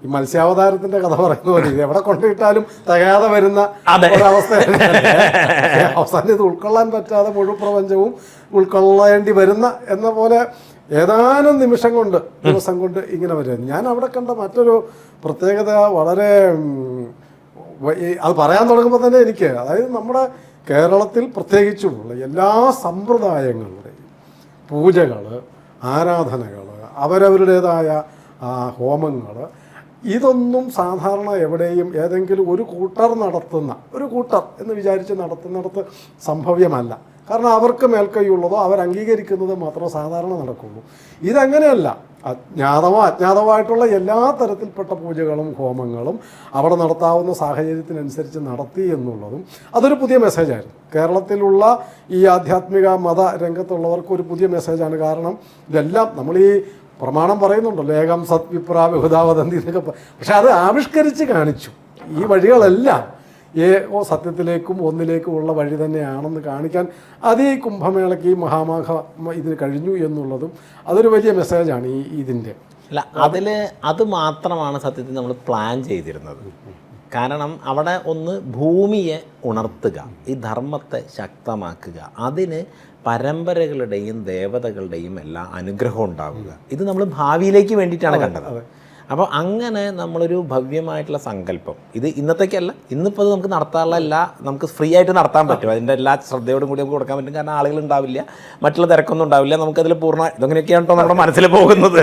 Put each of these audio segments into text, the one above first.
ഈ മത്സ്യാവതാരത്തിന്റെ കഥ പറയുന്ന പോലെ ഇത് എവിടെ കൊണ്ടിട്ടാലും തികയാതെ വരുന്ന ഒരവസ്ഥ. അവസാനം ഇത് ഉൾക്കൊള്ളാൻ പറ്റാതെ മുഴുവൻ പ്രപഞ്ചവും ഉൾക്കൊള്ളേണ്ടി വരുന്ന എന്ന പോലെ ഏതാനും നിമിഷം കൊണ്ട് ദിവസം കൊണ്ട് ഇങ്ങനെ വരും. ഞാൻ അവിടെ കണ്ട മറ്റൊരു പ്രത്യേകത വളരെ അത് പറയാൻ തുടങ്ങുമ്പോൾ തന്നെ എനിക്ക്, അതായത് നമ്മുടെ കേരളത്തിൽ പ്രത്യേകിച്ചുമുള്ള എല്ലാ സമ്പ്രദായങ്ങളുടെയും പൂജകൾ, ആരാധനകൾ, അവരവരുടേതായ ഹോമങ്ങൾ, ഇതൊന്നും സാധാരണ എവിടെയും ഏതെങ്കിലും ഒരു കൂട്ടർ എന്ന് വിചാരിച്ച് നടത്തുന്നിടത്ത് സംഭവ്യമല്ല. കാരണം അവർക്ക് മേൽക്കൈയുള്ളതോ അവർ അംഗീകരിക്കുന്നത് മാത്രമേ സാധാരണ നടക്കുള്ളൂ. ഇതങ്ങനെയല്ല. അജ്ഞാതമായിട്ടുള്ള എല്ലാ തരത്തിൽപ്പെട്ട പൂജകളും ഹോമങ്ങളും അവിടെ നടത്താവുന്ന സാഹചര്യത്തിനനുസരിച്ച് നടത്തി എന്നുള്ളതും അതൊരു പുതിയ മെസ്സേജായിരുന്നു. കേരളത്തിലുള്ള ഈ ആധ്യാത്മിക മത രംഗത്തുള്ളവർക്ക് ഒരു പുതിയ മെസ്സേജാണ്. കാരണം ഇതെല്ലാം നമ്മൾ ഈ പ്രമാണം പറയുന്നുണ്ടല്ലോ, ഏകം സത് വിപ്രാ ബഹുധാവദന്തി എന്നൊക്കെ. പക്ഷെ അത് ആവിഷ്കരിച്ച് കാണിച്ചു. ഈ വഴികളെല്ലാം സത്യത്തിലേക്കും ഒന്നിലേക്കും ഉള്ള വഴി തന്നെയാണെന്ന് കാണിക്കാൻ അതേ കുംഭമേളയ്ക്ക് ഈ മഹാമാഘ ഇതിന് കഴിഞ്ഞു എന്നുള്ളതും അതൊരു വലിയ മെസ്സേജാണ് ഇതിൻ്റെ. അല്ല, അത് മാത്രമാണ് സത്യത്തിൽ നമ്മൾ പ്ലാൻ ചെയ്തിരുന്നത്. കാരണം അവിടെ ഒന്ന് ഭൂമിയെ ഉണർത്തുക, ഈ ധർമ്മത്തെ ശക്തമാക്കുക, അതിന് പരമ്പരകളുടെയും ദേവതകളുടെയും എല്ലാം അനുഗ്രഹം ഉണ്ടാവുക. ഇത് നമ്മൾ ഭാവിയിലേക്ക് വേണ്ടിയിട്ടാണ് കണ്ടത്. അപ്പോൾ അങ്ങനെ നമ്മളൊരു ഭവ്യമായിട്ടുള്ള സങ്കല്പം, ഇത് ഇന്നത്തേക്കല്ല, ഇന്നിപ്പോൾ അത് നമുക്ക് നടത്താനുള്ള നമുക്ക് ഫ്രീ ആയിട്ട് നടത്താൻ പറ്റും. അതിൻ്റെ എല്ലാ ശ്രദ്ധയോടും കൂടി നമുക്ക് കൊടുക്കാൻ പറ്റും. കാരണം ആളുകൾ ഉണ്ടാവില്ല, മറ്റുള്ള തിരക്കൊന്നും ഉണ്ടാവില്ല. നമുക്കതിൽ ഇതങ്ങനെയൊക്കെയാണ് കേട്ടോ നമ്മുടെ മനസ്സിൽ പോകുന്നത്.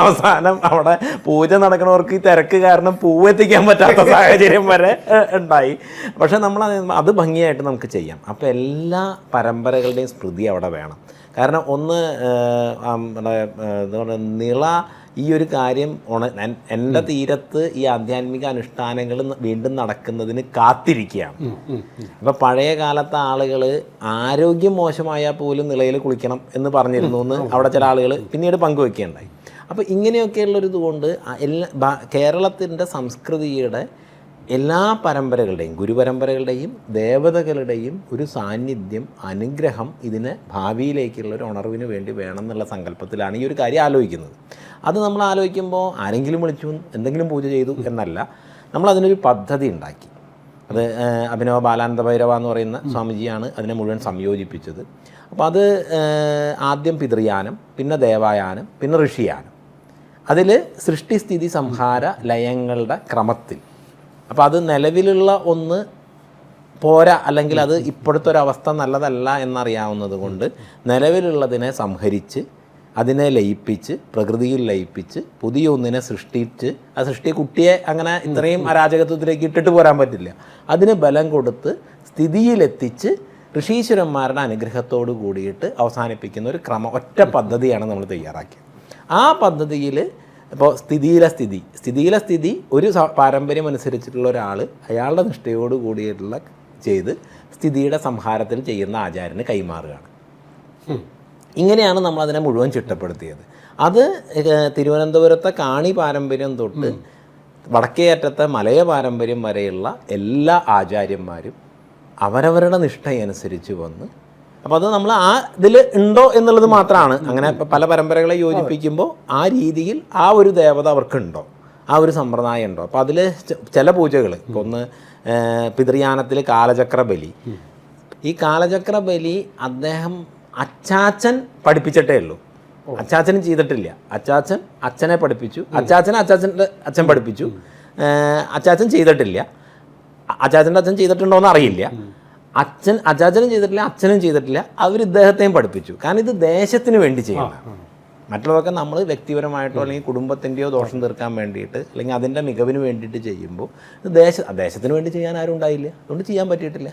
അവസാനം അവിടെ പൂജ നടക്കുന്നവർക്ക് ഈ തിരക്ക് കാരണം പൂവെത്തിക്കാൻ പറ്റാത്ത സാഹചര്യം വരെ ഉണ്ടായി. പക്ഷേ നമ്മൾ അത് ഭംഗിയായിട്ട് നമുക്ക് ചെയ്യാം. അപ്പോൾ എല്ലാ പരമ്പരകളുടെയും സ്മൃതി അവിടെ വേണം. കാരണം ഒന്ന് എന്താ പറയുക, നിള ഈ ഒരു കാര്യം എൻ്റെ തീരത്ത് ഈ ആധ്യാത്മിക അനുഷ്ഠാനങ്ങൾ വീണ്ടും നടക്കുന്നതിന് കാത്തിരിക്കുകയാണ്. അപ്പം പഴയ കാലത്തെ ആളുകൾ ആരോഗ്യം മോശമായാൽ പോലും നിളയിൽ കുളിക്കണം എന്ന് പറഞ്ഞിരുന്നു എന്ന് അവിടെ ചില ആളുകൾ പിന്നീട് പങ്കുവെക്കുകയുണ്ടായി. അപ്പോൾ ഇങ്ങനെയൊക്കെയുള്ളൊരിതുകൊണ്ട് കേരളത്തിൻ്റെ സംസ്കൃതിയുടെ എല്ലാ പരമ്പരകളുടെയും ഗുരുപരമ്പരകളുടെയും ദേവതകളുടെയും ഒരു സാന്നിധ്യം, അനുഗ്രഹം ഇതിന് ഭാവിയിലേക്കുള്ള ഒരു ഉണർവിന് വേണ്ടി വേണം എന്നുള്ള സങ്കല്പത്തിലാണ് ഈ ഒരു കാര്യം ആലോചിക്കുന്നത്. അത് നമ്മൾ ആലോചിക്കുമ്പോൾ ആരെങ്കിലും വിളിച്ചു എന്തെങ്കിലും പൂജ ചെയ്തു എന്നല്ല, നമ്മളതിനൊരു പദ്ധതി ഉണ്ടാക്കി. അത് അഭിനവ ബാലാനന്ദ ഭൈരവ എന്ന് പറയുന്ന സ്വാമിജിയാണ് അതിനെ മുഴുവൻ സംയോജിപ്പിച്ചത്. അപ്പോൾ അത് ആദ്യം പിതൃയാനം, പിന്നെ ദേവായാനം, പിന്നെ ഋഷിയാനം. അതിൽ സൃഷ്ടിസ്ഥിതി സംഹാര ലയങ്ങളുടെ ക്രമത്തിൽ. അപ്പോൾ അത് നിലവിലുള്ള ഒന്ന് പോരാ, അല്ലെങ്കിൽ അത് ഇപ്പോഴത്തെ ഒരവസ്ഥ നല്ലതല്ല എന്നറിയാവുന്നത് കൊണ്ട് നിലവിലുള്ളതിനെ സംഹരിച്ച് അതിനെ ലയിപ്പിച്ച് പ്രകൃതിയിൽ ലയിപ്പിച്ച് പുതിയ ഒന്നിനെ സൃഷ്ടിച്ച്, ആ സൃഷ്ടി കുട്ടിയെ അങ്ങനെ ഇത്രയും അരാജകത്വത്തിലേക്ക് ഇട്ടിട്ട് പോരാൻ പറ്റില്ല. അതിന് ബലം കൊടുത്ത് സ്ഥിതിയിലെത്തിച്ച് ഋഷീശ്വരന്മാരുടെ അനുഗ്രഹത്തോട് കൂടിയിട്ട് അവസാനിപ്പിക്കുന്ന ഒരു ഒറ്റ പദ്ധതിയാണ് നമ്മൾ തയ്യാറാക്കിയത്. ആ പദ്ധതിയിൽ ഇപ്പോൾ സ്ഥിതിയിലെ സ്ഥിതി ഒരു പാരമ്പര്യം അനുസരിച്ചിട്ടുള്ള ഒരാൾ അയാളുടെ നിഷ്ഠയോട് കൂടിയിട്ടുള്ള ചെയ്ത് സ്ഥിതിയുടെ സംഹാരത്തിൽ ചെയ്യുന്ന ആചാര്യന് കൈമാറുകയാണ്. ഇങ്ങനെയാണ് നമ്മളതിനെ മുഴുവൻ ചിട്ടപ്പെടുത്തിയത്. അത് തിരുവനന്തപുരത്തെ കാണി പാരമ്പര്യം തൊട്ട് വടക്കേ അറ്റത്തെ മലയ പാരമ്പര്യം വരെയുള്ള എല്ലാ ആചാര്യന്മാരും അവരവരുടെ നിഷ്ഠയനുസരിച്ച് വന്ന്, അപ്പോൾ അത് നമ്മൾ ആ ഇതിൽ ഉണ്ടോ എന്നുള്ളത് മാത്രമാണ്. അങ്ങനെ പല പരമ്പരകളെ യോജിപ്പിക്കുമ്പോൾ ആ രീതിയിൽ ആ ഒരു ദേവത അവർക്കുണ്ടോ, ആ ഒരു സമ്പ്രദായം ഉണ്ടോ. അപ്പോൾ അതിൽ ചില പൂജകൾ, ഇപ്പോൾ ഒന്ന് പിതൃയാനത്തിൽ കാലചക്ര ബലി. ഈ കാലചക്ര ബലി അദ്ദേഹം അച്ചാച്ചൻ പഠിപ്പിച്ചിട്ടേ ഉള്ളൂ, അച്ചാച്ചനും ചെയ്തിട്ടില്ല. അച്ഛനെ പഠിപ്പിച്ചു, അച്ചാച്ചൻ്റെ അച്ഛൻ പഠിപ്പിച്ചു, അച്ചാച്ചൻ ചെയ്തിട്ടില്ല. അച്ചാച്ചൻ്റെ അച്ഛൻ ചെയ്തിട്ടുണ്ടോ എന്ന് അറിയില്ല. അച്ചാച്ചനും ചെയ്തിട്ടില്ല, അച്ഛനും ചെയ്തിട്ടില്ല. അവർ ഇദ്ദേഹത്തെയും പഠിപ്പിച്ചു. കാരണം ഇത് ദേശത്തിന് വേണ്ടി ചെയ്യണം. മറ്റുള്ളതൊക്കെ നമ്മൾ വ്യക്തിപരമായിട്ടോ അല്ലെങ്കിൽ കുടുംബത്തിൻ്റെയോ ദോഷം തീർക്കാൻ വേണ്ടിയിട്ട് അല്ലെങ്കിൽ അതിൻ്റെ മികവിന് വേണ്ടിയിട്ട് ചെയ്യുമ്പോൾ ദേശത്തിന് വേണ്ടി ചെയ്യാൻ ആരും ഉണ്ടായില്ല, അതുകൊണ്ട് ചെയ്യാൻ പറ്റിയിട്ടില്ല.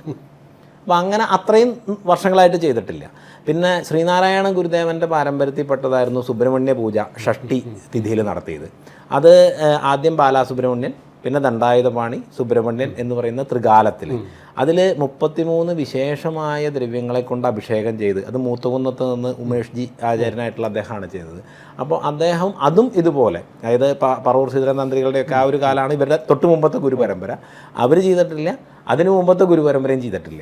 അപ്പോൾ അങ്ങനെ അത്രയും വർഷങ്ങളായിട്ട് ചെയ്തിട്ടില്ല. പിന്നെ ശ്രീനാരായണ ഗുരുദേവൻ്റെ പാരമ്പര്യത്തിൽപ്പെട്ടതായിരുന്നു സുബ്രഹ്മണ്യ പൂജ ഷഷ്ടി തിഥിയിൽ നടത്തിയത്. അത് ആദ്യം ബാലാസുബ്രഹ്മണ്യൻ, പിന്നെ ദണ്ഡായുധപാണി, സുബ്രഹ്മണ്യൻ എന്ന് പറയുന്ന ത്രികാലത്തിൽ അതിൽ 33 വിശേഷമായ ദ്രവ്യങ്ങളെ കൊണ്ട് അഭിഷേകം ചെയ്ത്, അത് മൂത്തുകുന്നത്ത് നിന്ന് ഉമേഷ് ജി ആചാര്യനായിട്ടുള്ള അദ്ദേഹമാണ് ചെയ്തത്. അപ്പോൾ അദ്ദേഹം അതും ഇതുപോലെ, അതായത് പറവൂർ ശ്രീധരതന്ത്രികളുടെയൊക്കെ ആ ഒരു കാലമാണ് ഇവരുടെ തൊട്ട് മുമ്പത്തെ ഗുരുപരമ്പര. അവർ ചെയ്തിട്ടില്ല, അതിനു മുമ്പത്തെ ഗുരുപരമ്പരയും ചെയ്തിട്ടില്ല.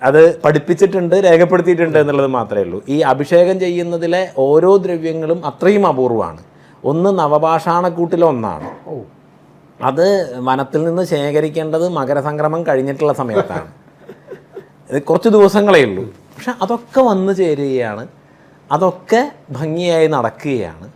അത് പഠിപ്പിച്ചിട്ടുണ്ട്, രേഖപ്പെടുത്തിയിട്ടുണ്ട് എന്നുള്ളത് മാത്രമേ ഉള്ളൂ. ഈ അഭിഷേകം ചെയ്യുന്നതിലെ ഓരോ ദ്രവ്യങ്ങളും അത്രയും അപൂർവമാണ്. ഒന്ന് നവപാഷാണക്കൂട്ടിലൊന്നാണ്. അത് വനത്തിൽ നിന്ന് ശേഖരിക്കേണ്ടത് മകരസംക്രമം കഴിഞ്ഞിട്ടുള്ള സമയത്താണ്. ഇത് കുറച്ച് ദിവസങ്ങളേ ഉള്ളൂ. പക്ഷെ അതൊക്കെ വന്നു ചേരുകയാണ്, അതൊക്കെ ഭംഗിയായി നടക്കുകയാണ്.